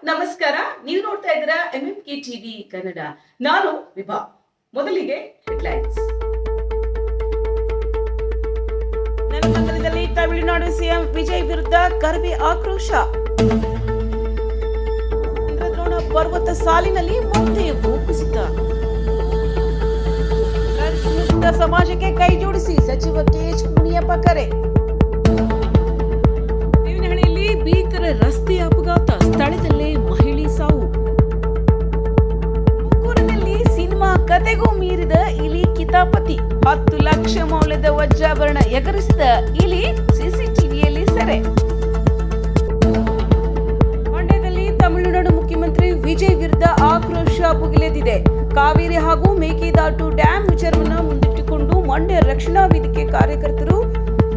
ನಮಸ್ಕಾರ. ನೀವು ನೋಡ್ತಾ ಇದ್ದೀರಾ MMK ಟಿವಿ ಕನ್ನಡ. ನಾನು ವಿಭಾ. ಮೊದಲಿಗೆ ಹೆಡ್ಲೈನ್ಸ್. ನೆಲಮಂಗಲದಲ್ಲಿ ತಮಿಳುನಾಡು ಸಿಎಂ ವಿಜಯ್ ವಿರುದ್ಧ ಕರ್ವೆ ಆಕ್ರೋಶ. ಇಂದ್ರದ್ರೋಣ ಪರ್ವತ ಸಾಲಿನಲ್ಲಿ ಮತ್ತೆ ಭೂಕುಸಿತ. ಮುಕ್ತ ಸಮಾಜಕ್ಕೆ ಕೈ ಜೋಡಿಸಿ ಸಚಿವ KH ಮುನಿಯಪ್ಪ ಕರೆ. ದೇವನಹಳ್ಳಿಯಲ್ಲಿ ಭೀಕರ ರಸ್ತೆ ಅಪಘಾತ, ಸ್ಥಳದಲ್ಲೇ ಮಹಿಳೆ ಸಾವು. ತುಮಕೂರಿನಲ್ಲಿ ಸಿನಿಮಾ ಕತೆಗೂ ಮೀರಿದ ಇಲಿ ಕಿತಾಪತಿ. 10 ಲಕ್ಷ ಮೌಲ್ಯದ ವಜ್ರಾಭರಣ ಎಗರಿಸಿದ ಇಲಿ ಸಿಸಿಟಿವಿಯಲ್ಲಿ ಸೆರೆ. ಮಂಡ್ಯದಲ್ಲಿ ತಮಿಳುನಾಡು ಮುಖ್ಯಮಂತ್ರಿ ವಿಜಯ್ ವಿರುದ್ಧ ಆಕ್ರೋಶ ಭುಗಿಲೆದಿದೆ. ಕಾವೇರಿ ಹಾಗೂ ಮೇಕೆದಾಟು ಡ್ಯಾಂ ವಿಚಾರವನ್ನು ಮುಂದಿಟ್ಟುಕೊಂಡು ಮಂಡ್ಯ ರಕ್ಷಣಾ ವೇದಿಕೆ ಕಾರ್ಯಕರ್ತರು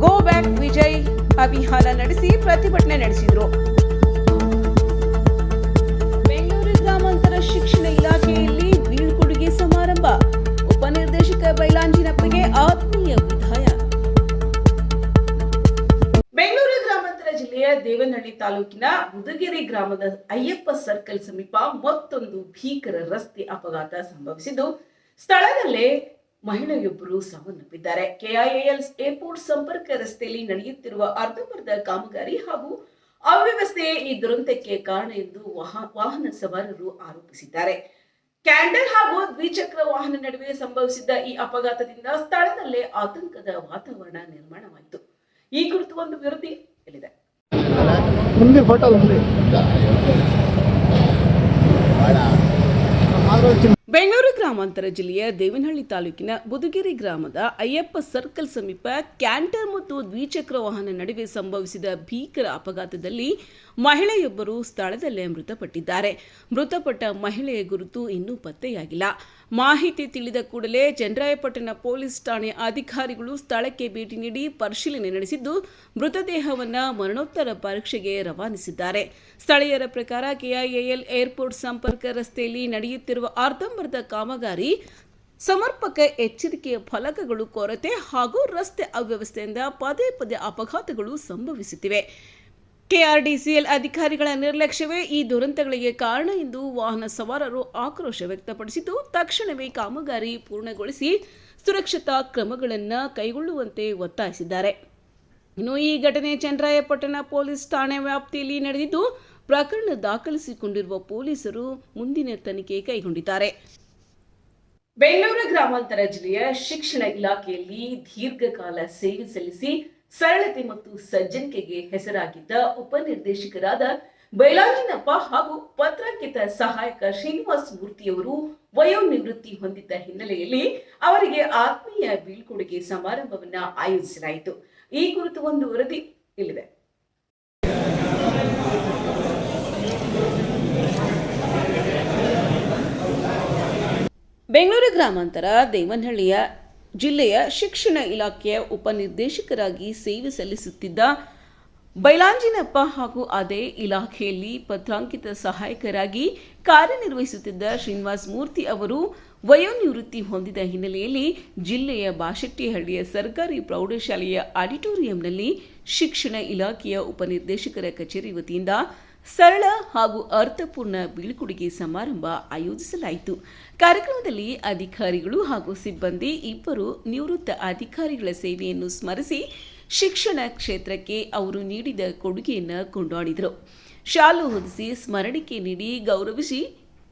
ಗೋ ಬ್ಯಾಕ್ ವಿಜಯ್ ಅಭಿಯಾನ ನಡೆಸಿ ಪ್ರತಿಭಟನೆ ನಡೆಸಿದರು. ಬೆಂಗಳೂರು ಗ್ರಾಮಾಂತರ ಶಿಕ್ಷಣ ಇಲಾಖೆಯಲ್ಲಿ ಬೀಳ್ಕೊಡುಗೆ ಸಮಾರಂಭ. ಉಪನಿರ್ದೇಶಕ ಬೈಲಾಂಜಿನಪ್ಪಗೆ ಆತ್ಮೀಯ ವಿದಾಯ. ಬೆಂಗಳೂರು ಗ್ರಾಮಾಂತರ ಜಿಲ್ಲೆಯ ದೇವನಹಳ್ಳಿ ತಾಲೂಕಿನ ಮುದುಗೆರೆ ಗ್ರಾಮದ ಅಯ್ಯಪ್ಪ ಸರ್ಕಲ್ ಸಮೀಪ ಮತ್ತೊಂದು ಭೀಕರ ರಸ್ತೆ ಅಪಘಾತ ಸಂಭವಿಸಿದ್ದು, ಸ್ಥಳದಲ್ಲೇ ಮಹಿಳೆಯೊಬ್ಬರು ಸಾವನ್ನಪ್ಪಿದ್ದಾರೆ. KIAL ಏರ್ಪೋರ್ಟ್ ಸಂಪರ್ಕ ರಸ್ತೆಯಲ್ಲಿ ನಡೆಯುತ್ತಿರುವ ಅರ್ಧಂಬರ್ಧ ಕಾಮಗಾರಿ ಹಾಗೂ ಅವ್ಯವಸ್ಥೆಯೇ ಈ ದುರಂತಕ್ಕೆ ಕಾರಣ ಎಂದು ವಾಹನ ಸವಾರರು ಆರೋಪಿಸಿದ್ದಾರೆ. ಕ್ಯಾಂಟರ್ ಹಾಗೂ ದ್ವಿಚಕ್ರ ವಾಹನ ನಡುವೆ ಸಂಭವಿಸಿದ್ದ ಈ ಅಪಘಾತದಿಂದ ಸ್ಥಳದಲ್ಲೇ ಆತಂಕದ ವಾತಾವರಣ ನಿರ್ಮಾಣವಾಯಿತು. ಈ ಕುರಿತು ಒಂದು ವರದಿ ಇಲ್ಲಿದೆ. ಬೆಂಗಳೂರು ಗ್ರಾಮಾಂತರ ಜಿಲ್ಲೆಯ ದೇವನಹಳ್ಳಿ ತಾಲೂಕಿನ ಮುದುಗೆರೆ ಗ್ರಾಮದ ಅಯ್ಯಪ್ಪ ಸರ್ಕಲ್ ಸಮೀಪ ಕ್ಯಾಂಟರ್ ಮತ್ತು ದ್ವಿಚಕ್ರ ವಾಹನ ನಡುವೆ ಸಂಭವಿಸಿದ ಭೀಕರ ಅಪಘಾತದಲ್ಲಿ ಮಹಿಳೆಯೊಬ್ಬರು ಸ್ಥಳದಲ್ಲೇ ಮೃತಪಟ್ಟಿದ್ದಾರೆ. ಮೃತಪಟ್ಟ ಮಹಿಳೆಯ ಗುರುತು ಇನ್ನೂ ಪತ್ತೆಯಾಗಿಲ್ಲ. ಮಾಹಿತಿ ತಿಳಿದ ಕೂಡಲೇ ಚನ್ನರಾಯಪಟ್ಟಣ ಪೊಲೀಸ್ ಠಾಣೆ ಅಧಿಕಾರಿಗಳು ಸ್ಥಳಕ್ಕೆ ಭೇಟಿ ನೀಡಿ ಪರಿಶೀಲನೆ ನಡೆಸಿದ್ದು, ಮೃತದೇಹವನ್ನು ಮರಣೋತ್ತರ ಪರೀಕ್ಷೆಗೆ ರವಾನಿಸಿದ್ದಾರೆ. ಸ್ಥಳೀಯರ ಪ್ರಕಾರ KIAL ಏರ್ಪೋರ್ಟ್ ಸಂಪರ್ಕ ರಸ್ತೆಯಲ್ಲಿ ನಡೆಯುತ್ತಿರುವ ಅರ್ಧಂಬರ್ಧ ಕಾಮಗಾರಿ, ಸಮರ್ಪಕ ಎಚ್ಚರಿಕೆಯ ಫಲಕಗಳು ಕೊರತೆ ಹಾಗೂ ರಸ್ತೆ ಅವ್ಯವಸ್ಥೆಯಿಂದ ಪದೇ ಪದೇ ಅಪಘಾತಗಳು ಸಂಭವಿಸುತ್ತಿವೆ. KRDCL ಅಧಿಕಾರಿಗಳ ನಿರ್ಲಕ್ಷ್ಯವೇ ಈ ದುರಂತಗಳಿಗೆ ಕಾರಣ ಎಂದು ವಾಹನ ಸವಾರರು ಆಕ್ರೋಶ ವ್ಯಕ್ತಪಡಿಸಿದ್ದು, ತಕ್ಷಣವೇ ಕಾಮಗಾರಿ ಪೂರ್ಣಗೊಳಿಸಿ ಸುರಕ್ಷತಾ ಕ್ರಮಗಳನ್ನು ಕೈಗೊಳ್ಳುವಂತೆ ಒತ್ತಾಯಿಸಿದ್ದಾರೆ. ಇನ್ನು ಈ ಘಟನೆ ಚನ್ನರಾಯಪಟ್ಟಣ ಪೊಲೀಸ್ ಠಾಣೆ ವ್ಯಾಪ್ತಿಯಲ್ಲಿ ನಡೆದಿದ್ದು, ಪ್ರಕರಣ ದಾಖಲಿಸಿಕೊಂಡಿರುವ ಪೊಲೀಸರು ಮುಂದಿನ ತನಿಖೆ ಕೈಗೊಂಡಿದ್ದಾರೆ. ಬೆಂಗಳೂರು ಗ್ರಾಮಾಂತರ ಜಿಲ್ಲೆಯ ಶಿಕ್ಷಣ ಇಲಾಖೆಯಲ್ಲಿ ದೀರ್ಘಕಾಲ ಸೇವೆ ಸಲ್ಲಿಸಿ ಸರಳತೆ ಮತ್ತು ಸಜ್ಜನಿಕೆಗೆ ಹೆಸರಾಗಿದ್ದ ಉಪನಿರ್ದೇಶಕರಾದ ಬೈಲಾಂಜಿನಪ್ಪ ಹಾಗೂ ಪತ್ರಾಂಕಿತ ಸಹಾಯಕ ಶ್ರೀನಿವಾಸ್ ಮೂರ್ತಿಯವರು ವಯೋನಿವೃತ್ತಿ ಹೊಂದಿದ್ದ ಹಿನ್ನೆಲೆಯಲ್ಲಿ ಅವರಿಗೆ ಆತ್ಮೀಯ ಬೀಳ್ಕೊಡುಗೆ ಸಮಾರಂಭವನ್ನು ಆಯೋಜಿಸಲಾಯಿತು. ಈ ಕುರಿತು ಒಂದು ವರದಿ ಇಲ್ಲಿದೆ. ಬೆಂಗಳೂರು ಗ್ರಾಮಾಂತರ ದೇವನಹಳ್ಳಿಯ ಜಿಲ್ಲೆಯ ಶಿಕ್ಷಣ ಇಲಾಖೆಯ ಉಪನಿರ್ದೇಶಕರಾಗಿ ಸೇವೆ ಸಲ್ಲಿಸುತ್ತಿದ್ದ ಬೈಲಾಂಜಿನಪ್ಪ ಹಾಗೂ ಅದೇ ಇಲಾಖೆಯಲ್ಲಿ ಪತ್ರಾಂಕಿತ ಸಹಾಯಕರಾಗಿ ಕಾರ್ಯನಿರ್ವಹಿಸುತ್ತಿದ್ದ ಶ್ರೀನಿವಾಸ್ ಮೂರ್ತಿ ಅವರು ವಯೋನಿವೃತ್ತಿ ಹೊಂದಿದ ಹಿನ್ನೆಲೆಯಲ್ಲಿ ಜಿಲ್ಲೆಯ ಬಾಶೆಟ್ಟಿಹಳ್ಳಿಯ ಸರ್ಕಾರಿ ಪ್ರೌಢಶಾಲೆಯ ಆಡಿಟೋರಿಯಂನಲ್ಲಿ ಶಿಕ್ಷಣ ಇಲಾಖೆಯ ಉಪನಿರ್ದೇಶಕರ ಕಚೇರಿ ವತಿಯಿಂದ ಸರಳ ಹಾಗೂ ಅರ್ಥಪೂರ್ಣ ಬೀಳ್ಕೊಡುಗೆ ಸಮಾರಂಭ ಆಯೋಜಿಸಲಾಯಿತು. ಕಾರ್ಯಕ್ರಮದಲ್ಲಿ ಅಧಿಕಾರಿಗಳು ಹಾಗೂ ಸಿಬ್ಬಂದಿ ಇಬ್ಬರು ನಿವೃತ್ತ ಅಧಿಕಾರಿಗಳ ಸೇವೆಯನ್ನು ಸ್ಮರಿಸಿ ಶಿಕ್ಷಣ ಕ್ಷೇತ್ರಕ್ಕೆ ಅವರು ನೀಡಿದ ಕೊಡುಗೆಯನ್ನು ಕೊಂಡಾಡಿದರು. ಶಾಲು ಹೊದಿಸಿ ಸ್ಮರಣಿಕೆ ನೀಡಿ ಗೌರವಿಸಿ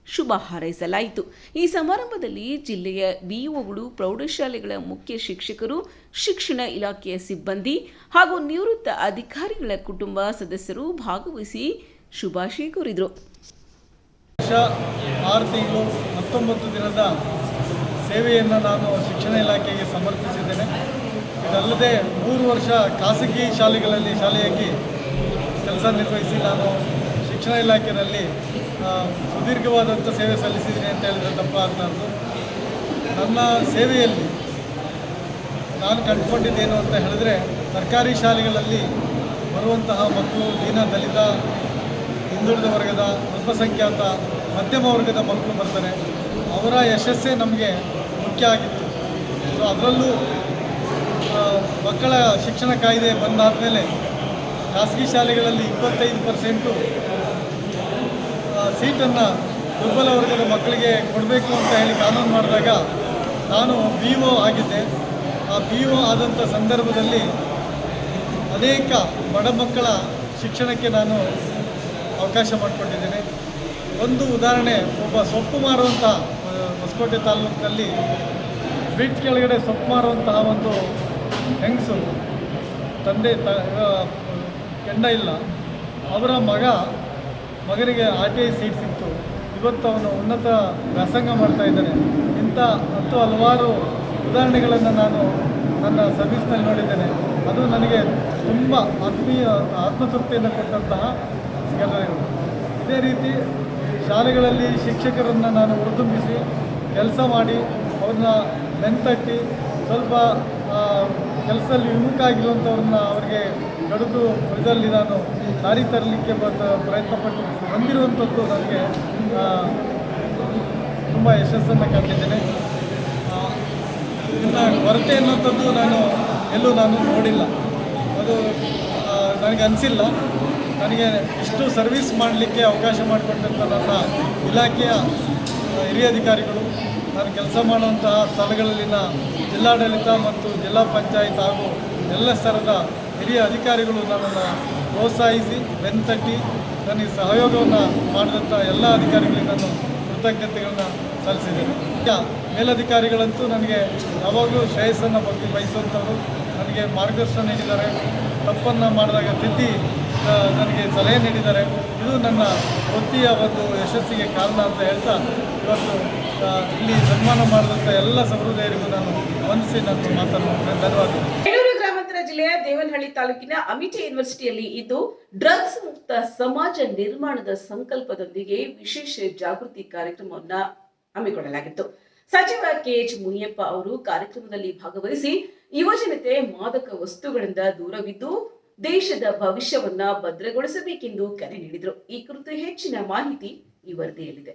ಶುಭ ಹಾರೈಸಲಾಯಿತು. ಈ ಸಮಾರಂಭದಲ್ಲಿ ಜಿಲ್ಲೆಯ BOಗಳು, ಪ್ರೌಢಶಾಲೆಗಳ ಮುಖ್ಯ ಶಿಕ್ಷಕರು, ಶಿಕ್ಷಣ ಇಲಾಖೆಯ ಸಿಬ್ಬಂದಿ ಹಾಗೂ ನಿವೃತ್ತ ಅಧಿಕಾರಿಗಳ ಕುಟುಂಬ ಸದಸ್ಯರು ಭಾಗವಹಿಸಿ ಶುಭಾಶಯ ಕೋರಿದರು. 6 ತಿಂಗಳು 19 ದಿನದ ಸೇವೆಯನ್ನು ನಾನು ಶಿಕ್ಷಣ ಇಲಾಖೆಗೆ ಸಮರ್ಪಿಸಿದ್ದೇನೆ. ಇದಲ್ಲದೆ 3 ವರ್ಷ ಖಾಸಗಿ ಶಾಲೆಯಾಗಿ ಕೆಲಸ ನಿರ್ವಹಿಸಿ ನಾನು ಶಿಕ್ಷಣ ಇಲಾಖೆಯಲ್ಲಿ ಸುದೀರ್ಘವಾದಂಥ ಸೇವೆ ಸಲ್ಲಿಸಿದ್ದೀನಿ ಅಂತ ಹೇಳಿದರೆ ತಪ್ಪಾಗಲಾರದು. ನನ್ನ ಸೇವೆಯಲ್ಲಿ ನಾನು ಕಂಡುಕೊಂಡಿದ್ದೇನು ಅಂತ ಹೇಳಿದ್ರೆ, ಸರ್ಕಾರಿ ಶಾಲೆಗಳಲ್ಲಿ ಬರುವಂತಹ ಮಕ್ಕಳು ದೀನ ದಲಿತ, ಹಿಂದುಳಿದ ವರ್ಗದ, ಅಲ್ಪಸಂಖ್ಯಾತ, ಮಧ್ಯಮ ವರ್ಗದ ಮಕ್ಕಳು ಬರ್ತಾರೆ. ಅವರ ಯಶಸ್ಸೇ ನಮಗೆ ಮುಖ್ಯ ಆಗಿತ್ತು. ಸೊ ಅದರಲ್ಲೂ ಮಕ್ಕಳ ಶಿಕ್ಷಣ ಕಾಯ್ದೆ ಬಂದಾದ ಮೇಲೆ ಖಾಸಗಿ ಶಾಲೆಗಳಲ್ಲಿ 25% ಸೀಟನ್ನು ದುರ್ಬಲ ವರ್ಗದ ಮಕ್ಕಳಿಗೆ ಕೊಡಬೇಕು ಅಂತ ಹೇಳಿ ಕಾನೂನು ಮಾಡಿದಾಗ ನಾನು BO ಆಗಿದ್ದೆ. ಆ BO ಆದಂಥ ಸಂದರ್ಭದಲ್ಲಿ ಅನೇಕ ಬಡ ಮಕ್ಕಳ ಶಿಕ್ಷಣಕ್ಕೆ ನಾನು ಅವಕಾಶ ಮಾಡಿಕೊಟ್ಟಿದ್ದೇನೆ. ಒಂದು ಉದಾಹರಣೆ, ಒಬ್ಬ ಸೊಪ್ಪು ಮಾರುವಂಥ ಹೊಸಕೋಟೆ ತಾಲೂಕಿನಲ್ಲಿ ಬ್ರಿಡ್ಜ್ ಕೆಳಗಡೆ ಸೊಪ್ಪು ಮಾರುವಂತಹ ಒಂದು ಹೆಂಗಸು, ತಂದೆ ಕೆಂಡ ಇಲ್ಲ, ಅವರ ಮಗನಿಗೆ RTI ಸೀಟ್ ಸಿಕ್ತು. ಇವತ್ತು ಅವನು ಉನ್ನತ ವ್ಯಾಸಂಗ ಮಾಡ್ತಾ ಇದ್ದಾನೆ. ಇಂಥ ಹಲವಾರು ಉದಾಹರಣೆಗಳನ್ನು ನಾನು ನನ್ನ ಸರ್ವಿಸ್ನಲ್ಲಿ ನೋಡಿದ್ದೇನೆ. ಅದು ನನಗೆ ತುಂಬ ಆತ್ಮತೃಪ್ತಿಯನ್ನು ಕೊಟ್ಟಂತಹ ಘಟನೆಗಳು. ಇದೇ ರೀತಿ ಶಾಲೆಗಳಲ್ಲಿ ಶಿಕ್ಷಕರನ್ನು ನಾನು ಹುರಿದುಂಬಿಸಿ ಕೆಲಸ ಮಾಡಿ ಅವ್ರನ್ನ ಬೆನ್ತಟ್ಟಿ ಸ್ವಲ್ಪ ಕೆಲಸದಲ್ಲಿ ವಿಮುಖ ಆಗಿರುವಂಥವ್ರನ್ನ ಅವರಿಗೆ ಕಡಿದು ಇದರಲ್ಲಿ ನಾನು ದಾರಿ ತರಲಿಕ್ಕೆ ಪ್ರಯತ್ನಪಟ್ಟು ಬಂದಿರುವಂಥದ್ದು ನನಗೆ ತುಂಬ ಯಶಸ್ಸನ್ನು ಕಂಡಿದ್ದೇನೆ. ಇನ್ನು ಕೊರತೆ ಅನ್ನುವಂಥದ್ದು ಎಲ್ಲೂ ನೋಡಿಲ್ಲ. ಅದು ನನಗೆ ಅನಿಸಿಲ್ಲ. ನನಗೆ ಇಷ್ಟು ಸರ್ವಿಸ್ ಮಾಡಲಿಕ್ಕೆ ಅವಕಾಶ ಮಾಡಿಕೊಟ್ಟಂಥ ನನ್ನ ಇಲಾಖೆಯ ಹಿರಿಯ ಅಧಿಕಾರಿಗಳು, ನಾನು ಕೆಲಸ ಮಾಡುವಂತಹ ಸ್ಥಳಗಳಲ್ಲಿನ ಜಿಲ್ಲಾಡಳಿತ ಮತ್ತು ಜಿಲ್ಲಾ ಪಂಚಾಯತ್ ಹಾಗೂ ಎಲ್ಲ ಸ್ತರದ ಹಿರಿಯ ಅಧಿಕಾರಿಗಳು ನನ್ನನ್ನು ಪ್ರೋತ್ಸಾಹಿಸಿ ಬೆನ್ತಟ್ಟಿ ನನಗೆ ಸಹಯೋಗವನ್ನು ಮಾಡಿದಂಥ ಎಲ್ಲ ಅಧಿಕಾರಿಗಳಿಗೆ ನಾನು ಕೃತಜ್ಞತೆಗಳನ್ನು ಸಲ್ಲಿಸಿದ್ದೇನೆ. ಮೇಲಧಿಕಾರಿಗಳಂತೂ ನನಗೆ ಯಾವಾಗಲೂ ಶ್ರೇಯಸ್ಸನ್ನು ಬಯಸುವಂಥವರು ನನಗೆ ಮಾರ್ಗದರ್ಶನ ನೀಡಿದ್ದಾರೆ. ತಪ್ಪನ್ನು ಮಾಡಿದಾಗ ತಿದ್ದಿ ನನಗೆ ಸಲಹೆ ನೀಡಿದ್ದಾರೆ. ಇದು ನನ್ನ ವೃತ್ತಿಯ ಒಂದು ಯಶಸ್ಸಿಗೆ ಕಾರಣ ಅಂತ ಹೇಳ್ತಾ ಇವತ್ತು ಇಲ್ಲಿ ಸನ್ಮಾನ ಮಾಡಿದಂಥ ಎಲ್ಲ ಸಹೃದಯರಿಗೂ ನಾನು ವಂದಿಸಿ ನಾನು ಮಾತನಾಡ್ತೇನೆ. ಧನ್ಯವಾದಗಳು. ಬೆಂಗಳೂರು ಗ್ರಾಮಾಂತರ ಜಿಲ್ಲೆಯ ದೇವನಹಳ್ಳಿ ತಾಲೂಕಿನ ಅಮಿಟಿ ಯೂನಿವರ್ಸಿಟಿಯಲ್ಲಿ ಇಂದು ಡ್ರಗ್ಸ್ ಮುಕ್ತ ಸಮಾಜ ನಿರ್ಮಾಣದ ಸಂಕಲ್ಪದೊಂದಿಗೆ ವಿಶೇಷ ಜಾಗೃತಿ ಕಾರ್ಯಕ್ರಮವನ್ನು ಹಮ್ಮಿಕೊಳ್ಳಲಾಗಿತ್ತು. ಸಚಿವ KH ಮುನಿಯಪ್ಪ ಅವರು ಕಾರ್ಯಕ್ರಮದಲ್ಲಿ ಭಾಗವಹಿಸಿ ಯುವಜನತೆ ಮಾದಕ ವಸ್ತುಗಳಿಂದ ದೂರವಿದ್ದು ದೇಶದ ಭವಿಷ್ಯವನ್ನ ಭದ್ರಗೊಳಿಸಬೇಕೆಂದು ಕರೆ ನೀಡಿದರು. ಈ ಕುರಿತು ಹೆಚ್ಚಿನ ಮಾಹಿತಿ ಈ ವರದಿಯಲ್ಲಿದೆ.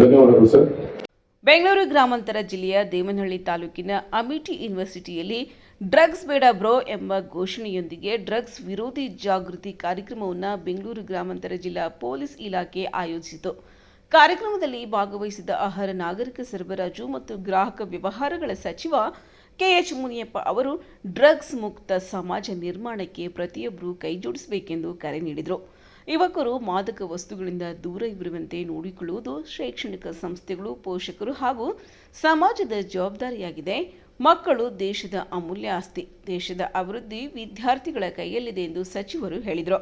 ಧನ್ಯವಾದಗಳು ಸರ್. ಬೆಂಗಳೂರು ಗ್ರಾಮಾಂತರ ಜಿಲ್ಲೆಯ ದೇವನಹಳ್ಳಿ ತಾಲೂಕಿನ ಅಮಿಟಿ ಯೂನಿವರ್ಸಿಟಿಯಲ್ಲಿ ಡ್ರಗ್ಸ್ ಬೇಡ ಬ್ರೋ ಎಂಬ ಘೋಷಣೆಯೊಂದಿಗೆ ಡ್ರಗ್ಸ್ ವಿರೋಧಿ ಜಾಗೃತಿ ಕಾರ್ಯಕ್ರಮವನ್ನು ಬೆಂಗಳೂರು ಗ್ರಾಮಾಂತರ ಜಿಲ್ಲಾ ಪೊಲೀಸ್ ಇಲಾಖೆ ಆಯೋಜಿಸಿತು. ಕಾರ್ಯಕ್ರಮದಲ್ಲಿ ಭಾಗವಹಿಸಿದ ಆಹಾರ ನಾಗರಿಕ ಸರಬರಾಜು ಮತ್ತು ಗ್ರಾಹಕ ವ್ಯವಹಾರಗಳ ಸಚಿವ KH ಮುನಿಯಪ್ಪ ಅವರು ಡ್ರಗ್ಸ್ ಮುಕ್ತ ಸಮಾಜ ನಿರ್ಮಾಣಕ್ಕೆ ಪ್ರತಿಯೊಬ್ಬರೂ ಕೈಜೋಡಿಸಬೇಕೆಂದು ಕರೆ ನೀಡಿದರು. ಯುವಕರು ಮಾದಕ ವಸ್ತುಗಳಿಂದ ದೂರ ಇರುವಂತೆ ನೋಡಿಕೊಳ್ಳುವುದು ಶೈಕ್ಷಣಿಕ ಸಂಸ್ಥೆಗಳು, ಪೋಷಕರು ಹಾಗೂ ಸಮಾಜದ ಜವಾಬ್ದಾರಿಯಾಗಿದೆ. ಮಕ್ಕಳು ದೇಶದ ಅಮೂಲ್ಯ ಆಸ್ತಿ. ದೇಶದ ಅಭಿವೃದ್ಧಿ ವಿದ್ಯಾರ್ಥಿಗಳ ಕೈಯಲ್ಲಿದೆ ಎಂದು ಸಚಿವರು ಹೇಳಿದರು.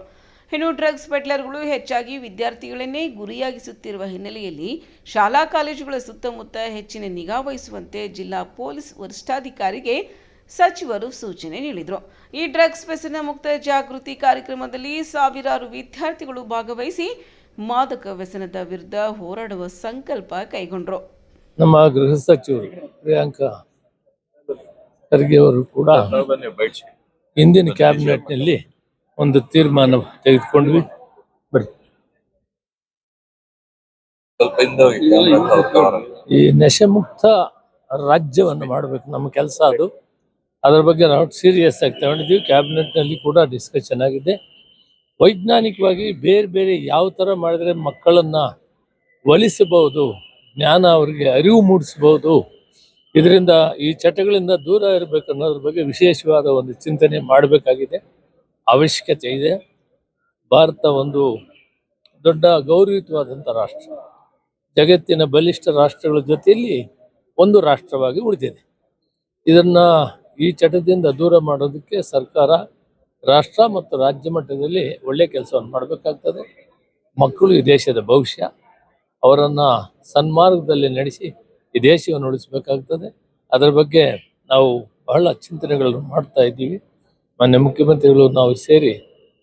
ಇನ್ನು ಡ್ರಗ್ಸ್ ಪೆಡ್ಲರ್ಗಳು ಹೆಚ್ಚಾಗಿ ವಿದ್ಯಾರ್ಥಿಗಳನ್ನೇ ಗುರಿಯಾಗಿಸುತ್ತಿರುವ ಹಿನ್ನೆಲೆಯಲ್ಲಿ ಶಾಲಾ ಕಾಲೇಜುಗಳ ಸುತ್ತಮುತ್ತ ಹೆಚ್ಚಿನ ನಿಗಾ ವಹಿಸುವಂತೆ ಜಿಲ್ಲಾ ಪೊಲೀಸ್ ವರಿಷ್ಠಾಧಿಕಾರಿಗೆ ಸಚಿವರು ಸೂಚನೆ ನೀಡಿದರು. ಈ ಡ್ರಗ್ಸ್ ವ್ಯಸನ ಮುಕ್ತ ಜಾಗೃತಿ ಕಾರ್ಯಕ್ರಮದಲ್ಲಿ ಸಾವಿರಾರು ವಿದ್ಯಾರ್ಥಿಗಳು ಭಾಗವಹಿಸಿ ಮಾದಕ ವ್ಯಸನದ ವಿರುದ್ಧ ಹೋರಾಡುವ ಸಂಕಲ್ಪ ಕೈಗೊಂಡರು. ನಮ್ಮ ಗೃಹ ಸಚಿವರು ಪ್ರಿಯಾಂಕಾ ಖರ್ಗೆ ಅವರು ಕೂಡ ಇಂದಿನ ಕ್ಯಾಬಿನೆಟ್ನಲ್ಲಿ ಒಂದು ತೀರ್ಮಾನ ತೆಗೆದುಕೊಂಡ್ವಿ. ಈ ನಶೆಮುಕ್ತ ರಾಜ್ಯವನ್ನು ಮಾಡಬೇಕು, ನಮ್ಮ ಕೆಲಸ ಅದು. ಅದರ ಬಗ್ಗೆ ನಾವು ಸೀರಿಯಸ್ ಆಗಿ ತಗೊಂಡಿದ್ದೀವಿ. ಕ್ಯಾಬಿನೆಟ್ನಲ್ಲಿ ಕೂಡ ಡಿಸ್ಕಷನ್ ಆಗಿದೆ. ವೈಜ್ಞಾನಿಕವಾಗಿ ಬೇರೆ ಬೇರೆ ಯಾವ ಥರ ಮಾಡಿದ್ರೆ ಮಕ್ಕಳನ್ನು ಒಲಿಸಬಹುದು, ಜ್ಞಾನ ಅವರಿಗೆ ಅರಿವು ಮೂಡಿಸಬಹುದು, ಇದರಿಂದ ಈ ಚಟಗಳಿಂದ ದೂರ ಇರಬೇಕು ಅನ್ನೋದ್ರ ಬಗ್ಗೆ ವಿಶೇಷವಾದ ಒಂದು ಚಿಂತನೆ ಮಾಡಬೇಕಾಗಿದೆ, ಅವಶ್ಯಕತೆ ಇದೆ. ಭಾರತ ಒಂದು ದೊಡ್ಡ ಗೌರವಿತವಾದಂಥ ರಾಷ್ಟ್ರ, ಜಗತ್ತಿನ ಬಲಿಷ್ಠ ರಾಷ್ಟ್ರಗಳ ಜೊತೆಯಲ್ಲಿ ಒಂದು ರಾಷ್ಟ್ರವಾಗಿ ಉಳಿದಿದೆ. ಇದನ್ನು ಈ ಚಟದಿಂದ ದೂರ ಮಾಡೋದಕ್ಕೆ ಸರ್ಕಾರ ರಾಷ್ಟ್ರ ಮತ್ತು ರಾಜ್ಯ ಮಟ್ಟದಲ್ಲಿ ಒಳ್ಳೆಯ ಕೆಲಸವನ್ನು ಮಾಡಬೇಕಾಗ್ತದೆ. ಮಕ್ಕಳು ಈ ದೇಶದ ಭವಿಷ್ಯ, ಅವರನ್ನು ಸನ್ಮಾರ್ಗದಲ್ಲಿ ನಡೆಸಿ ಈ ದೇಶವನ್ನು ಉಳಿಸಬೇಕಾಗ್ತದೆ. ಅದರ ಬಗ್ಗೆ ನಾವು ಬಹಳ ಚಿಂತನೆಗಳನ್ನು ಮಾಡ್ತಾ ಇದ್ದೀವಿ. ಮಾನ್ಯ ಮುಖ್ಯಮಂತ್ರಿಗಳು ನಾವು ಸೇರಿ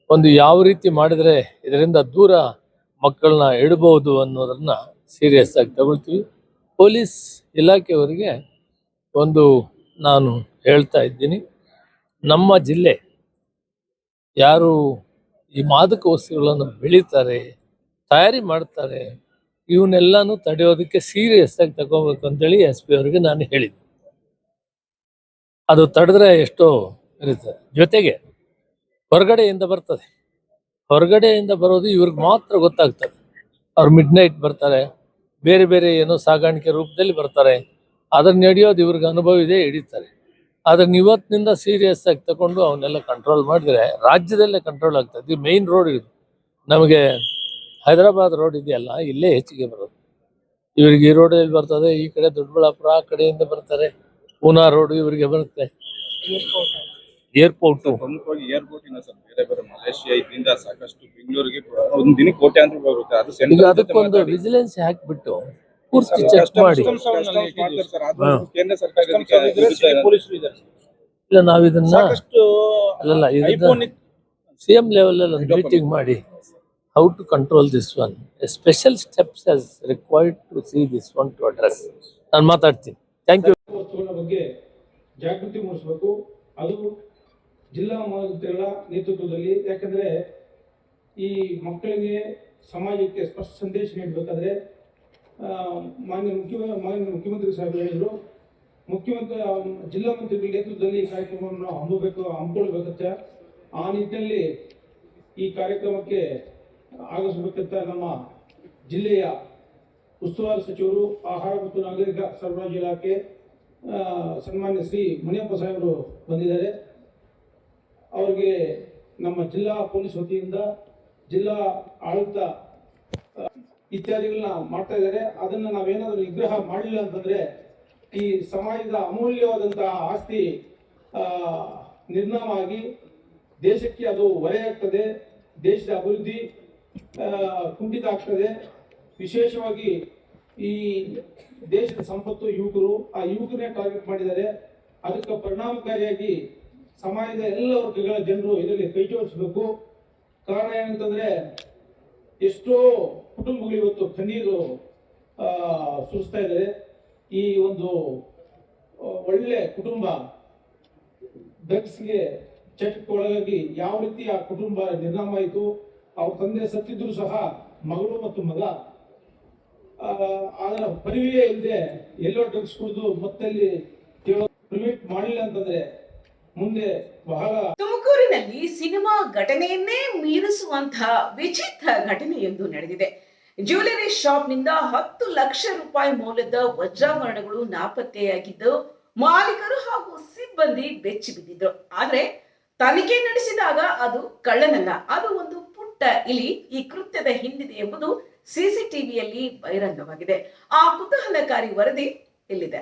ಒಂದು ಯಾವ ರೀತಿ ಮಾಡಿದರೆ ಇದರಿಂದ ದೂರ ಮಕ್ಕಳನ್ನ ಇಡಬಹುದು ಅನ್ನೋದನ್ನ ಸೀರಿಯಸ್ ಆಗಿ ತಗೊಳ್ತೀವಿ. ಪೊಲೀಸ್ ಇಲಾಖೆಯವರಿಗೆ ಒಂದು ನಾನು ಹೇಳ್ತಾ ಇದ್ದೀನಿ, ನಮ್ಮ ಜಿಲ್ಲೆ ಯಾರು ಈ ಮಾದಕ ವಸ್ತುಗಳನ್ನು ಬೆಳೀತಾರೆ, ತಯಾರಿ ಮಾಡ್ತಾರೆ, ಇವನ್ನೆಲ್ಲಾನು ತಡೆಯೋದಕ್ಕೆ ಸೀರಿಯಸ್ ಆಗಿ ತಗೋಬೇಕು ಅಂತೇಳಿ SP ಅವರಿಗೆ ನಾನು ಹೇಳಿದ್ದೆ. ಅದು ತಡೆದ್ರೆ ಎಷ್ಟೋ ಇರ್ತದೆ. ಜೊತೆಗೆ ಹೊರಗಡೆಯಿಂದ ಬರ್ತದೆ. ಹೊರಗಡೆಯಿಂದ ಬರೋದು ಇವ್ರಿಗೆ ಮಾತ್ರ ಗೊತ್ತಾಗ್ತದೆ. ಅವ್ರು ಮಿಡ್ ನೈಟ್ ಬರ್ತಾರೆ, ಬೇರೆ ಬೇರೆ ಏನೋ ಸಾಗಾಣಿಕೆ ರೂಪದಲ್ಲಿ ಬರ್ತಾರೆ. ಅದನ್ನ ನಡೆಯೋದು ಇವ್ರಿಗೆ ಅನುಭವ ಇದೆ, ಹಿಡಿತಾರೆ. ಅದನ್ನ ಇವತ್ತಿನಿಂದ ಸೀರಿಯಸ್ ಆಗಿ ತಗೊಂಡು ಅವನ್ನೆಲ್ಲ ಕಂಟ್ರೋಲ್ ಮಾಡಿದ್ರೆ ರಾಜ್ಯದಲ್ಲೇ ಕಂಟ್ರೋಲ್ ಆಗ್ತದೆ. ಇದು ಮೇನ್ ರೋಡ್ ಇದು. ನಮಗೆ ಹೈದರಾಬಾದ್ ರೋಡ್ ಇದೆಯಲ್ಲ, ಇಲ್ಲೇ ಹೆಚ್ಚಿಗೆ ಬರೋದು. ಇವರಿಗೆ ಈ ರೋಡಲ್ಲಿ ಬರ್ತದೆ, ಈ ಕಡೆ ದೊಡ್ಡಬಳ್ಳಾಪುರ ಆ ಕಡೆಯಿಂದ ಬರ್ತಾರೆ. ಪೂನಾ ರೋಡ್ ಇವರಿಗೆ ಬರುತ್ತೆ. ಏರ್ಪೋರ್ಟು ಪ್ರಮುಖವಾಗಿ ಏರ್ಪೋರ್ಟ್ ಇಂದ ಸರ್ ಬೇರೆ ಬೇರೆ ಮಲೇಷಿಯಾ ಇದರಿಂದ ಸಾಕಷ್ಟು ಬೆಂಗಳೂರಿಗೆ ಒಂದು ದಿನ ಕೋಟ್ಯಾಂತರ ರೂಪಾಯಿ ಬರುತ್ತೆ. ಅದು ಈಗ ಸೆಂಟ್ರಲ್ ಅದಕ್ಕೊಂದು ವಿಜಿಲೆನ್ಸ್ ಹಾಕ್ಬಿಟ್ಟು ಪೂರ್ತಿ ಚೆಕ್ ಮಾಡಿ. ಕೇಂದ್ರ ಸರ್ಕಾರ ಇಲ್ಲ, ನಾವು ಇದನ್ನ ಅಲ್ಲಲ್ಲ, ಇದನ್ನ ಸಿಎಂ ಲೆವೆಲ್ ಅಲ್ಲಿ ಒಂದು ಮೀಟಿಂಗ್ ಮಾಡಿ how to control this one, special steps as required to see this one to address. ನಾನು ಮಾತಾಡ್ತೀನಿ. Thank you. ವಸ್ತುಗಳ ಬಗ್ಗೆ ಜಾಗೃತಿ ಮೂಡಿಸಬೇಕು. ಅದು ಜಿಲ್ಲಾ ಮಂತ್ರಿಗಳ ನೇತೃತ್ವದಲ್ಲಿ. ಯಾಕಂದರೆ ಈ ಮಕ್ಕಳಿಗೆ ಸಮಾಜಕ್ಕೆ ಸ್ಪಷ್ಟ ಸಂದೇಶ ನೀಡಬೇಕಾದ್ರೆ ಮಾನ್ಯ ಮುಖ್ಯಮಂತ್ರಿ ಸಾಹೇಬರು ಹೇಳಿದರು, ಮುಖ್ಯಮಂತ್ರಿ ಜಿಲ್ಲಾ ಮಂತ್ರಿಗಳ ನೇತೃತ್ವದಲ್ಲಿ ಈ ಕಾರ್ಯಕ್ರಮವನ್ನು ಹಮ್ಮಿಕೊಳ್ಬೇಕಂತ. ಆ ನಿಟ್ಟಿನಲ್ಲಿ ಈ ಕಾರ್ಯಕ್ರಮಕ್ಕೆ ಆಗಮಿಸಬೇಕಂತ ನಮ್ಮ ಜಿಲ್ಲೆಯ ಉಸ್ತುವಾರಿ ಸಚಿವರು, ಆಹಾರ ಮತ್ತು ನಾಗರಿಕ ಸರಬರಾಜು ಇಲಾಖೆ ಸನ್ಮಾನ್ಯ ಶ್ರೀ ಮುನಿಯಪ್ಪ ಸಾಹೇಬರು ಬಂದಿದ್ದಾರೆ. ಅವರಿಗೆ ನಮ್ಮ ಜಿಲ್ಲಾ ಪೊಲೀಸ್ ವತಿಯಿಂದ ಜಿಲ್ಲಾ ಆಡಳಿತ ಇತ್ಯಾದಿಗಳನ್ನ ಮಾಡ್ತಾ ಇದ್ದಾರೆ. ಅದನ್ನು ನಾವೇನಾದರೂ ನಿಗ್ರಹ ಮಾಡಲಿಲ್ಲ ಅಂತಂದರೆ ಈ ಸಮಾಜದ ಅಮೂಲ್ಯವಾದಂತಹ ಆಸ್ತಿ ನಿರ್ನಾಮ ಆಗಿ ದೇಶಕ್ಕೆ ಅದು ಹೊರೆಯಾಗ್ತದೆ. ದೇಶದ ಅಭಿವೃದ್ಧಿ ಕುಂಠಿತ ಆಗ್ತದೆ. ವಿಶೇಷವಾಗಿ ಈ ದೇಶದ ಸಂಪತ್ತು ಯುವಕರು, ಆ ಯುವಕರನ್ನೇ ಟಾರ್ಗೆಟ್ ಮಾಡಿದ್ದಾರೆ. ಅದಕ್ಕೆ ಪರಿಣಾಮಕಾರಿಯಾಗಿ ಸಮಾಜದ ಎಲ್ಲ ವರ್ಗಗಳ ಜನರು ಇದರಲ್ಲಿ ಕೈ ಜೋಡಿಸಬೇಕು. ಕಾರಣ ಏನಂತಂದ್ರೆ ಎಷ್ಟೋ ಕುಟುಂಬಗಳು ಇವತ್ತು ಕಣ್ಣೀರು ಸುರಿಸ್ತಾ ಇದ್ದಾರೆ. ಈ ಒಂದು ಒಳ್ಳೆ ಕುಟುಂಬ ಡ್ರಗ್ಸ್ಗೆ ಚಟಕ್ಕೆ ಒಳಗಾಗಿ ಯಾವ ರೀತಿ ಆ ಕುಟುಂಬ ನಿರ್ನಾಮ ಆಯಿತು. ಅವ್ರ ತಂದೆ ಸತ್ತಿದ್ರು ಸಹ ಮಗಳು ಮತ್ತು ಮಗ ಅದರ ಪರಿವೇ ಇಲ್ಲದೆ ಎಲ್ಲೋ ಡ್ರಗ್ಸ್ ಕುಡಿದು ಮತ್ತಲ್ಲಿ ಪ್ರಿವೆಂಟ್ ಮಾಡಲಿಲ್ಲ ಅಂತಂದ್ರೆ ಮುಂದೆ ಬಹಳ. ತುಮಕೂರಿನಲ್ಲಿ ಸಿನಿಮಾ ಘಟನೆಯನ್ನೇ ಮೀರಿಸುವಂತಹ ವಿಚಿತ್ರ ಘಟನೆಯೊಂದು ನಡೆದಿದೆ. ಜ್ಯುವೆಲರಿ ಶಾಪ್ನಿಂದ 10 ಲಕ್ಷ ರೂಪಾಯಿ ಮೌಲ್ಯದ ವಜ್ರಾಭರಣಗಳು ನಾಪತ್ತೆಯಾಗಿದ್ದು, ಮಾಲೀಕರು ಹಾಗೂ ಸಿಬ್ಬಂದಿ ಬೆಚ್ಚಿ ಬಿದ್ದಿದ್ರು. ಆದ್ರೆ ತನಿಖೆ ನಡೆಸಿದಾಗ ಅದು ಕಳ್ಳನಲ್ಲ, ಅದು ಒಂದು ಪುಟ್ಟ ಇಲಿ ಈ ಕೃತ್ಯದ ಹಿಂದಿದೆ ಎಂಬುದು ಸಿಸಿಟಿವಿಯಲ್ಲಿ ಬಹಿರಂಗವಾಗಿದೆ. ಆ ಕುತೂಹಲಕಾರಿ ವರದಿ ಇಲ್ಲಿದೆ.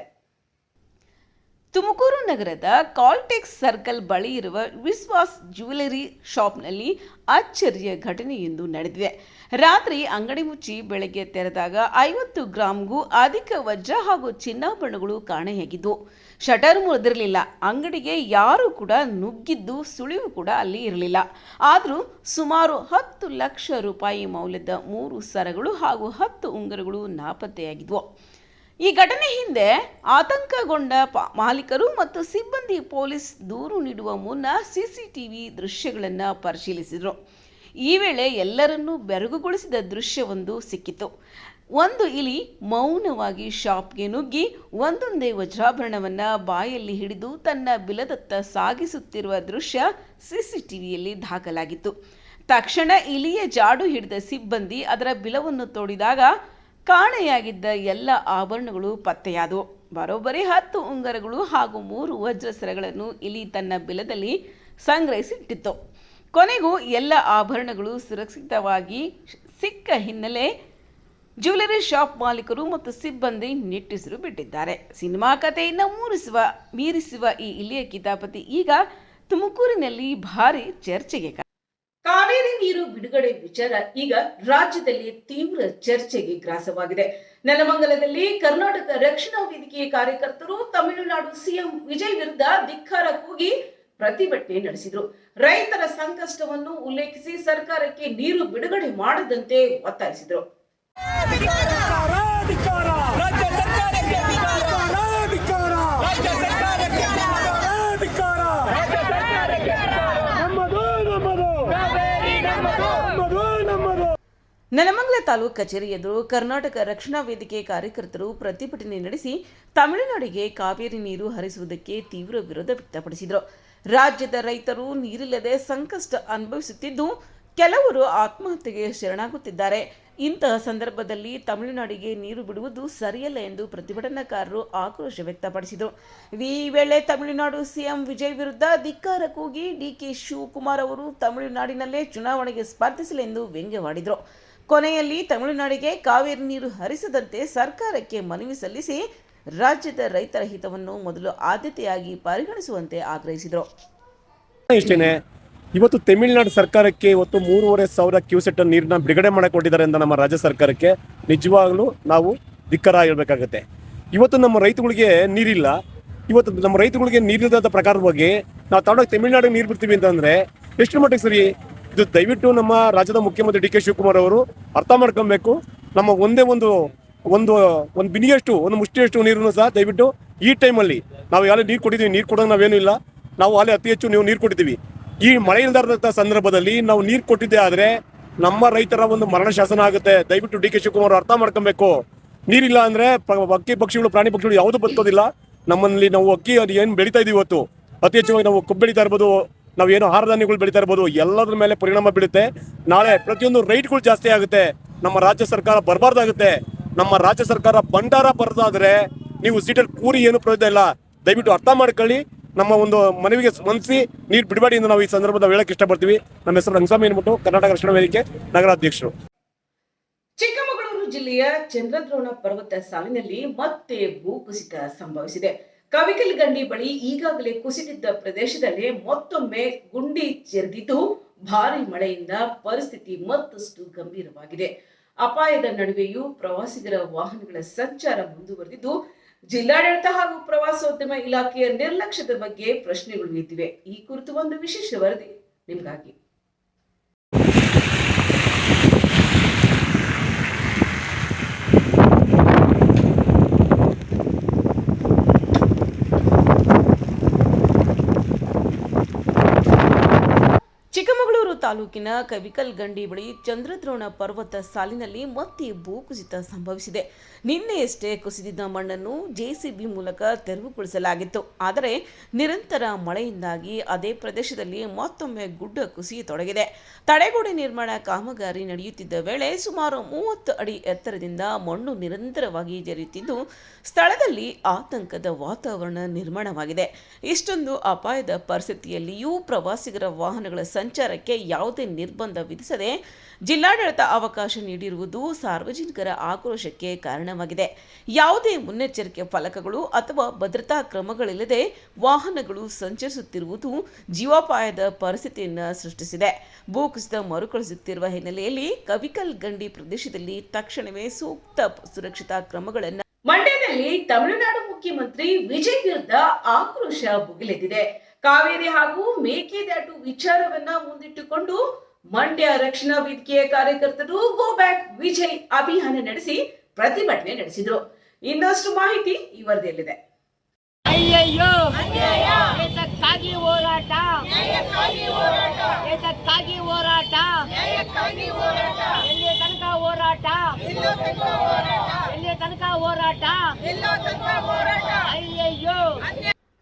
ತುಮಕೂರು ನಗರದ ಕಾಲ್ಟೆಕ್ಸ್ ಸರ್ಕಲ್ ಬಳಿ ಇರುವ ವಿಶ್ವಾಸ್ ಜ್ಯುವೆಲರಿ ಶಾಪ್ನಲ್ಲಿ ಅಚ್ಚರಿಯ ಘಟನೆಯೊಂದು ನಡೆದಿದೆ. ರಾತ್ರಿ ಅಂಗಡಿ ಮುಚ್ಚಿ ಬೆಳಗ್ಗೆ ತೆರೆದಾಗ 50 ಗ್ರಾಂಗೂ ಅಧಿಕ ವಜ್ರ ಹಾಗೂ ಚಿನ್ನಾಭರಣಗಳು ಕಾಣೆಯಾಗಿದ್ದು, ಶಟರ್ ಮುರಿದಿರಲಿಲ್ಲ. ಅಂಗಡಿಗೆ ಯಾರು ಕೂಡ ನುಗ್ಗಿದ್ದು ಸುಳಿವು ಕೂಡ ಅಲ್ಲಿ ಇರಲಿಲ್ಲ. ಆದರೂ ಸುಮಾರು 10 ಲಕ್ಷ ರೂಪಾಯಿ ಮೌಲ್ಯದ 3 ಸರಗಳು ಹಾಗೂ 10 ಉಂಗುರಗಳು ನಾಪತ್ತೆಯಾಗಿದ್ವು. ಈ ಘಟನೆ ಹಿಂದೆ ಆತಂಕಗೊಂಡ ಮಾಲೀಕರು ಮತ್ತು ಸಿಬ್ಬಂದಿ ಪೊಲೀಸ್ ದೂರು ನೀಡುವ ಮುನ್ನ ಸಿಸಿಟಿವಿ ದೃಶ್ಯಗಳನ್ನು ಪರಿಶೀಲಿಸಿದರು. ಈ ವೇಳೆ ಎಲ್ಲರನ್ನೂ ಬೆರಗುಗೊಳಿಸಿದ ದೃಶ್ಯವೊಂದು ಸಿಕ್ಕಿತು. ಒಂದು ಇಲಿ ಮೌನವಾಗಿ ಶಾಪ್ಗೆ ನುಗ್ಗಿ ಒಂದೊಂದೇ ವಜ್ರಾಭರಣವನ್ನು ಬಾಯಲ್ಲಿ ಹಿಡಿದು ತನ್ನ ಬಿಲದತ್ತ ಸಾಗಿಸುತ್ತಿರುವ ದೃಶ್ಯ ಸಿಸಿಟಿವಿಯಲ್ಲಿ ದಾಖಲಾಗಿತ್ತು. ತಕ್ಷಣ ಇಲಿಯ ಜಾಡು ಹಿಡಿದ ಸಿಬ್ಬಂದಿ ಅದರ ಬಿಲವನ್ನು ತೋಡಿದಾಗ ಕಾಣೆಯಾಗಿದ್ದ ಎಲ್ಲ ಆಭರಣಗಳು ಪತ್ತೆಯಾದವು. ಬರೋಬ್ಬರಿ 10 ಉಂಗುರಗಳು ಹಾಗೂ 3 ವಜ್ರ ಸರಗಳನ್ನು ಇಲಿ ತನ್ನ ಬಿಲದಲ್ಲಿ ಸಂಗ್ರಹಿಸಿಟ್ಟಿತ್ತು. ಕೊನೆಗೂ ಎಲ್ಲ ಆಭರಣಗಳು ಸುರಕ್ಷಿತವಾಗಿ ಸಿಕ್ಕ ಹಿನ್ನೆಲೆ ಜ್ಯುವೆಲರಿ ಶಾಪ್ ಮಾಲೀಕರು ಮತ್ತು ಸಿಬ್ಬಂದಿ ನಿಟ್ಟುಸಿರು ಬಿಟ್ಟಿದ್ದಾರೆ. ಸಿನಿಮಾ ಕಥೆಯನ್ನು ಮೀರಿಸುವ ಈ ಇಲಿಯ ಕಿತಾಪತಿ ಈಗ ತುಮಕೂರಿನಲ್ಲಿ ಭಾರಿ ಚರ್ಚೆಗೆ. ಕಾವೇರಿ ನೀರು ಬಿಡುಗಡೆ ವಿಚಾರ ಈಗ ರಾಜ್ಯದಲ್ಲಿ ತೀವ್ರ ಚರ್ಚೆಗೆ ಗ್ರಾಸವಾಗಿದೆ. ನೆಲಮಂಗಲದಲ್ಲಿ ಕರ್ನಾಟಕ ರಕ್ಷಣಾ ವೇದಿಕೆಯ ಕಾರ್ಯಕರ್ತರು ತಮಿಳುನಾಡು ಸಿಎಂ ವಿಜಯ್ ವಿರುದ್ಧ ಧಿಕ್ಕಾರ ಕೂಗಿ ಪ್ರತಿಭಟನೆ ನಡೆಸಿದರು. ರೈತರ ಸಂಕಷ್ಟವನ್ನು ಉಲ್ಲೇಖಿಸಿ ಸರ್ಕಾರಕ್ಕೆ ನೀರು ಬಿಡುಗಡೆ ಮಾಡದಂತೆ ಒತ್ತಾಯಿಸಿದರು. ನೆಲಮಂಗಲ ತಾಲೂಕು ಕಚೇರಿ ಎದುರು ಕರ್ನಾಟಕ ರಕ್ಷಣಾ ವೇದಿಕೆ ಕಾರ್ಯಕರ್ತರು ಪ್ರತಿಭಟನೆ ನಡೆಸಿ ತಮಿಳುನಾಡಿಗೆ ಕಾವೇರಿ ನೀರು ಹರಿಸುವುದಕ್ಕೆ ತೀವ್ರ ವಿರೋಧ ವ್ಯಕ್ತಪಡಿಸಿದರು. ರಾಜ್ಯದ ರೈತರು ನೀರಿಲ್ಲದೆ ಸಂಕಷ್ಟ ಅನುಭವಿಸುತ್ತಿದ್ದು ಕೆಲವರು ಆತ್ಮಹತ್ಯೆಗೆ ಶರಣಾಗುತ್ತಿದ್ದಾರೆ. ಇಂತಹ ಸಂದರ್ಭದಲ್ಲಿ ತಮಿಳುನಾಡಿಗೆ ನೀರು ಬಿಡುವುದು ಸರಿಯಲ್ಲ ಎಂದು ಪ್ರತಿಭಟನಾಕಾರರು ಆಕ್ರೋಶ ವ್ಯಕ್ತಪಡಿಸಿದರು. ಈ ವೇಳೆ ತಮಿಳುನಾಡು ಸಿಎಂ ವಿಜಯ್ ವಿರುದ್ಧ ಧಿಕ್ಕಾರ ಕೂಗಿ ಡಿಕೆ ಶಿವಕುಮಾರ್ ಅವರು ತಮಿಳುನಾಡಿನಲ್ಲೇ ಚುನಾವಣೆಗೆ ಸ್ಪರ್ಧಿಸಲೆಂದು ವ್ಯಂಗ್ಯವಾಡಿದರು. ಕೊನೆಯಲ್ಲಿ ತಮಿಳುನಾಡಿಗೆ ಕಾವೇರಿ ನೀರು ಹರಿಸದಂತೆ ಸರ್ಕಾರಕ್ಕೆ ಮನವಿ ಸಲ್ಲಿಸಿ ರಾಜ್ಯದ ರೈತರ ಹಿತವನ್ನು ಮೊದಲು ಆದ್ಯತೆಯಾಗಿ ಪರಿಗಣಿಸುವಂತೆ ಆಗ್ರಹಿಸಿದರು. ಇಷ್ಟೇನೆ, ಇವತ್ತು ತಮಿಳುನಾಡು ಸರ್ಕಾರಕ್ಕೆ ಇವತ್ತು 3,500 ಕ್ಯೂಸೆಟ್ ನೀರನ್ನ ಬಿಡುಗಡೆ ಮಾಡಿಕೊಟ್ಟಿದ್ದಾರೆ ಅಂತ ನಮ್ಮ ರಾಜ್ಯ ಸರ್ಕಾರಕ್ಕೆ ನಿಜವಾಗ್ಲೂ ನಾವು ಧಿಕ್ಕಾರ ಹೇಳ್ಬೇಕಾಗತ್ತೆ. ಇವತ್ತು ನಮ್ಮ ರೈತಗಳಿಗೆ ನೀರಿಲ್ಲ. ಇವತ್ತು ನಮ್ಮ ರೈತಗಳಿಗೆ ನೀರಿಲ್ಲದ ಪ್ರಕಾರವಾಗಿ ನಾವು ತಗೊಂಡೋಗಿ ತಮಿಳುನಾಡಿಗೆ ನೀರು ಬಿಡ್ತೀವಿ ಅಂತಂದ್ರೆ ಎಷ್ಟು ಮಟ್ಟಿಗೆ ಸರಿ? ಇದು ದಯವಿಟ್ಟು ನಮ್ಮ ರಾಜ್ಯದ ಮುಖ್ಯಮಂತ್ರಿ ಡಿ ಕೆ ಶಿವಕುಮಾರ್ ಅವರು ಅರ್ಥ ಮಾಡ್ಕೊಬೇಕು. ನಮ್ಮ ಒಂದೇ ಒಂದು ಬಿನಿಯಷ್ಟು ಒಂದು ಮುಷ್ಟಿಯಷ್ಟು ನೀರನ್ನು ಸಹ ದಯವಿಟ್ಟು ಈ ಟೈಮಲ್ಲಿ ನಾವು ಯಾರು ನೀರು ಕೊಟ್ಟಿದ್ದೀವಿ, ನೀರು ಕೊಡೋದು ನಾವೇನು ಇಲ್ಲ, ನಾವು ಅಲ್ಲಿ ಅತಿ ಹೆಚ್ಚು ನೀರು ಕೊಟ್ಟಿದ್ದೀವಿ. ಈ ಮಳೆ ಇಲ್ಲದ ಸಂದರ್ಭದಲ್ಲಿ ನಾವು ನೀರು ಕೊಟ್ಟಿದ್ದೆ ಆದ್ರೆ ನಮ್ಮ ರೈತರ ಒಂದು ಮರಣ ಶಾಸನ ಆಗುತ್ತೆ. ದಯವಿಟ್ಟು ಡಿ ಕೆ ಶಿವಕುಮಾರ್ ಅರ್ಥ ಮಾಡ್ಕೊಬೇಕು. ನೀರಿಲ್ಲ ಅಂದ್ರೆ ಅಕ್ಕಿ ಪಕ್ಷಿಗಳು ಪ್ರಾಣಿ ಪಕ್ಷಿಗಳು ಯಾವುದು ಬದುಕೋದಿಲ್ಲ. ನಮ್ಮಲ್ಲಿ ನಾವು ಅಕ್ಕಿ ಅದು ಏನು ಬೆಳೀತಾ ಇದೀವಿ ಇವತ್ತು ಅತಿ ಹೆಚ್ಚಾಗಿ ನಾವು ಕಬ್ಬು ಬೆಳೀತಾ ಇರ್ಬೋದು, ನಾವು ಏನೋ ಆಹಾರ ಧಾನ್ಯಗಳು ಬೆಳೀತಾ ಇರ್ಬೋದು, ಎಲ್ಲದ್ರ ಮೇಲೆ ಪರಿಣಾಮ ಬೀಳುತ್ತೆ. ನಾಳೆ ಪ್ರತಿಯೊಂದು ರೈಟ್ಗಳು ಜಾಸ್ತಿ ಆಗುತ್ತೆ. ನಮ್ಮ ರಾಜ್ಯ ಸರ್ಕಾರ ಬರಬಾರ್ದಾಗುತ್ತೆ. ನಮ್ಮ ರಾಜ್ಯ ಸರ್ಕಾರ ಭಂಡಾರ ಬರದಾದ್ರೆ ನೀವು ಸೀಟಲ್ಲಿ ಕೂರಿ ಏನು ಪ್ರಯೋಜನ ಇಲ್ಲ. ದಯವಿಟ್ಟು ಅರ್ಥ ಮಾಡ್ಕೊಳ್ಳಿ. ನಮ್ಮ ಒಂದು ಮನವಿಗೆ ಸ್ಪಂದಿಸಿ ನೀರು ಬಿಡಬೇಡಿ ಎಂದು ನಾವು ಈ ಸಂದರ್ಭದಲ್ಲಿ ಹೇಳಕ್ಕೆ ಇಷ್ಟಪಡ್ತೀವಿ. ನಮ್ಮ ಹೆಸರು ರಂಗಸ್ವಾಮಿ ಅನ್ಬಿಟ್ಟು, ಕರ್ನಾಟಕ ರಕ್ಷಣಾ ವೇದಿಕೆ ನಗರಾಧ್ಯಕ್ಷರು. ಚಿಕ್ಕಮಗಳೂರು ಜಿಲ್ಲೆಯ ಚಂದ್ರದ್ರೋಣ ಪರ್ವತ ಸಾಲಿನಲ್ಲಿ ಮತ್ತೆ ಭೂಕುಸಿತ ಸಂಭವಿಸಿದೆ. ಕವಿಕಲ್ ಗಂಡಿ ಬಳಿ ಈಗಾಗಲೇ ಕುಸಿದಿದ್ದ ಪ್ರದೇಶದಲ್ಲಿ ಮತ್ತೊಮ್ಮೆ ಗುಂಡಿ ಜರಿದಿದ್ದು ಭಾರಿ ಮಳೆಯಿಂದ ಪರಿಸ್ಥಿತಿ ಮತ್ತಷ್ಟು ಗಂಭೀರವಾಗಿದೆ. ಅಪಾಯದ ನಡುವೆಯೂ ಪ್ರವಾಸಿಗರ ವಾಹನಗಳ ಸಂಚಾರ ಮುಂದುವರೆದಿದ್ದು ಜಿಲ್ಲಾಡಳಿತ ಹಾಗೂ ಪ್ರವಾಸೋದ್ಯಮ ಇಲಾಖೆಯ ನಿರ್ಲಕ್ಷ್ಯದ ಬಗ್ಗೆ ಪ್ರಶ್ನೆಗಳು ಎದ್ದಿವೆ. ಈ ಕುರಿತು ಒಂದು ವಿಶೇಷ ವರದಿ ನಿಮಗಾಗಿ. ಚಿಕ್ಕಮಗಳೂರು ತಾಲೂಕಿನ ಕವಿಕಲ್ ಗಂಡಿ ಬಳಿ ಚಂದ್ರದ್ರೋಣ ಪರ್ವತ ಸಾಲಿನಲ್ಲಿ ಮತ್ತೆ ಭೂಕುಸಿತ ಸಂಭವಿಸಿದೆ. ನಿನ್ನೆಯಷ್ಟೇ ಕುಸಿದಿದ್ದ ಮಣ್ಣನ್ನು ಜೆಸಿಬಿ ಮೂಲಕ ತೆರವುಗೊಳಿಸಲಾಗಿತ್ತು. ಆದರೆ ನಿರಂತರ ಮಳೆಯಿಂದಾಗಿ ಅದೇ ಪ್ರದೇಶದಲ್ಲಿ ಮತ್ತೊಮ್ಮೆ ಗುಡ್ಡ ಕುಸಿಯತೊಡಗಿದೆ. ತಡೆಗೋಡೆ ನಿರ್ಮಾಣ ಕಾಮಗಾರಿ ನಡೆಯುತ್ತಿದ್ದ ವೇಳೆ ಸುಮಾರು 30 ಅಡಿ ಎತ್ತರದಿಂದ ಮಣ್ಣು ನಿರಂತರವಾಗಿ ಜರಿಯುತ್ತಿದ್ದು ಸ್ಥಳದಲ್ಲಿ ಆತಂಕದ ವಾತಾವರಣ ನಿರ್ಮಾಣವಾಗಿದೆ. ಇಷ್ಟೊಂದು ಅಪಾಯದ ಪರಿಸ್ಥಿತಿಯಲ್ಲಿಯೂ ಪ್ರವಾಸಿಗರ ವಾಹನಗಳ ಸಂಚಾರಕ್ಕೆ ಯಾವುದೇ ನಿರ್ಬಂಧ ವಿಧಿಸದೆ ಜಿಲ್ಲಾಡಳಿತ ಅವಕಾಶ ನೀಡಿರುವುದು ಸಾರ್ವಜನಿಕರ ಆಕ್ರೋಶಕ್ಕೆ ಕಾರಣವಾಗಿದೆ. ಯಾವುದೇ ಮುನ್ನೆಚ್ಚರಿಕೆ ಫಲಕಗಳು ಅಥವಾ ಭದ್ರತಾ ಕ್ರಮಗಳಿಲ್ಲದೆ ವಾಹನಗಳು ಸಂಚರಿಸುತ್ತಿರುವುದು ಜೀವಾಪಾಯದ ಪರಿಸ್ಥಿತಿಯನ್ನು ಸೃಷ್ಟಿಸಿದೆ. ಭೂಕುಸಿತ ಮರುಕಳಿಸುತ್ತಿರುವ ಹಿನ್ನೆಲೆಯಲ್ಲಿ ಕವಿಕಲ್ ಗಂಡಿ ಪ್ರದೇಶದಲ್ಲಿ ತಕ್ಷಣವೇ ಸೂಕ್ತ ಸುರಕ್ಷತಾ ಕ್ರಮಗಳನ್ನು. ಮಂಡ್ಯದಲ್ಲಿ ತಮಿಳುನಾಡು ಮುಖ್ಯಮಂತ್ರಿ ವಿಜಯ್ ವಿರುದ್ಧ ಆಕ್ರೋಶ ಭುಗಿಲೆದ್ದಿದೆ. ಕಾವೇರಿ ಹಾಗೂ ಮೇಕೆದಾಟು ವಿಚಾರವನ್ನ ಮುಂದಿಟ್ಟುಕೊಂಡು ಮಂಡ್ಯ ರಕ್ಷಣಾ ವೇದಿಕೆಯ ಕಾರ್ಯಕರ್ತರು ಗೋ ಬ್ಯಾಕ್ ವಿಜಯ್ ಅಭಿಯಾನ ನಡೆಸಿ ಪ್ರತಿಭಟನೆ ನಡೆಸಿದರು. ಇನ್ನಷ್ಟು ಮಾಹಿತಿ ಈ ವರದಿಯಲ್ಲಿದೆ. ಅಯ್ಯಯ್ಯೋ ಏತಕ್ಕಾಗಿ ಹೋರಾಟ, ಏತಕ್ಕಾಗಿ ಹೋರಾಟ, ಎಲ್ಲಿಯ ತನಕ ಹೋರಾಟ, ಎಲ್ಲಿಯ ತನಕ ಹೋರಾಟ, ಅಯ್ಯಯ್ಯೋ.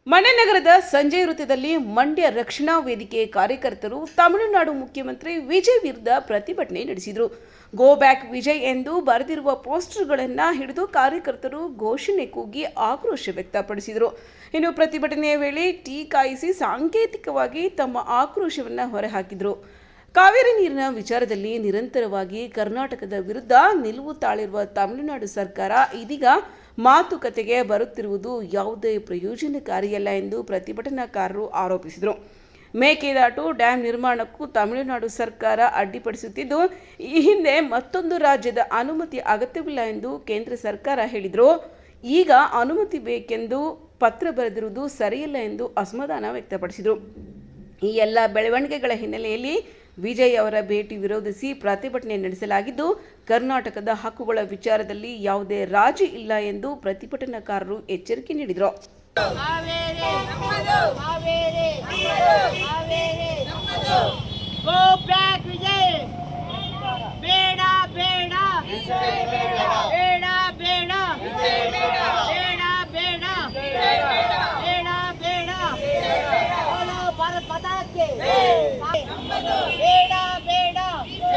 ಮಂಡ್ಯ ನಗರದ ಸಂಜಯ್ ವೃತ್ತದಲ್ಲಿ ಮಂಡ್ಯ ರಕ್ಷಣಾ ವೇದಿಕೆ ಕಾರ್ಯಕರ್ತರು ತಮಿಳುನಾಡು ಮುಖ್ಯಮಂತ್ರಿ ವಿಜಯ್ ವಿರುದ್ಧ ಪ್ರತಿಭಟನೆ ನಡೆಸಿದರು. ಗೋ ಬ್ಯಾಕ್ ವಿಜಯ್ ಎಂದು ಬರೆದಿರುವ ಪೋಸ್ಟರ್ಗಳನ್ನು ಹಿಡಿದು ಕಾರ್ಯಕರ್ತರು ಘೋಷಣೆ ಕೂಗಿ ಆಕ್ರೋಶ ವ್ಯಕ್ತಪಡಿಸಿದರು. ಇನ್ನು ಪ್ರತಿಭಟನೆಯ ವೇಳೆ ಟೀ ಕಾಯಿಸಿ ಸಾಂಕೇತಿಕವಾಗಿ ತಮ್ಮ ಆಕ್ರೋಶವನ್ನು ಹೊರಹಾಕಿದರು. ಕಾವೇರಿ ನೀರಿನ ವಿಚಾರದಲ್ಲಿ ನಿರಂತರವಾಗಿ ಕರ್ನಾಟಕದ ವಿರುದ್ಧ ನಿಲುವು ತಾಳಿರುವ ತಮಿಳುನಾಡು ಸರ್ಕಾರ ಇದೀಗ ಮಾತುಕತೆಗೆ ಬರುತ್ತಿರುವುದು ಯಾವುದೇ ಪ್ರಯೋಜನಕಾರಿಯಲ್ಲ ಎಂದು ಪ್ರತಿಭಟನಾಕಾರರು ಆರೋಪಿಸಿದರು. ಮೇಕೆದಾಟು ಡ್ಯಾಂ ನಿರ್ಮಾಣಕ್ಕೂ ತಮಿಳುನಾಡು ಸರ್ಕಾರ ಅಡ್ಡಿಪಡಿಸುತ್ತಿದ್ದು ಈ ಹಿಂದೆ ಮತ್ತೊಂದು ರಾಜ್ಯದ ಅನುಮತಿ ಅಗತ್ಯವಿಲ್ಲ ಎಂದು ಕೇಂದ್ರ ಸರ್ಕಾರ ಹೇಳಿದರು. ಈಗ ಅನುಮತಿ ಬೇಕೆಂದು ಪತ್ರ ಬರೆದಿರುವುದು ಸರಿಯಲ್ಲ ಎಂದು ಅಸಮಾಧಾನ ವ್ಯಕ್ತಪಡಿಸಿದರು. ಈ ಎಲ್ಲ ಬೆಳವಣಿಗೆಗಳ ಹಿನ್ನೆಲೆಯಲ್ಲಿ ವಿಜಯ್ ಅವರ ಭೇಟಿ ವಿರೋಧಿಸಿ ಪ್ರತಿಭಟನೆ ನಡೆಸಲಾಗಿದ್ದು ಕರ್ನಾಟಕದ ಹಕ್ಕುಗಳ ವಿಚಾರದಲ್ಲಿ ಯಾವುದೇ ರಾಜಿ ಇಲ್ಲ ಎಂದು ಪ್ರತಿಭಟನಾಕಾರರು ಎಚ್ಚರಿಕೆ ನೀಡಿದರು. ಬೇಡ ಬೇಡ ಬೇಡ ಬೇಡ ಬೇಡ ಬೇಡ ಬೇಡ ಬೇಡ ಸರ್ಕಾರಕ್ಕೆ ಬೇಡ ಬೇಡ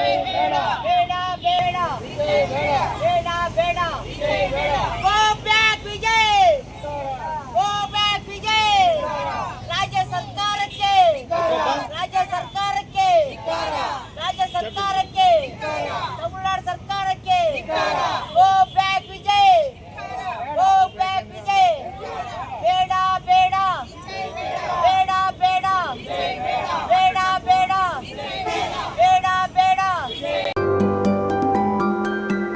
ಬೇಡ ಬೇಡ ಬೇಡ ಬೇಡ ಬೇಡ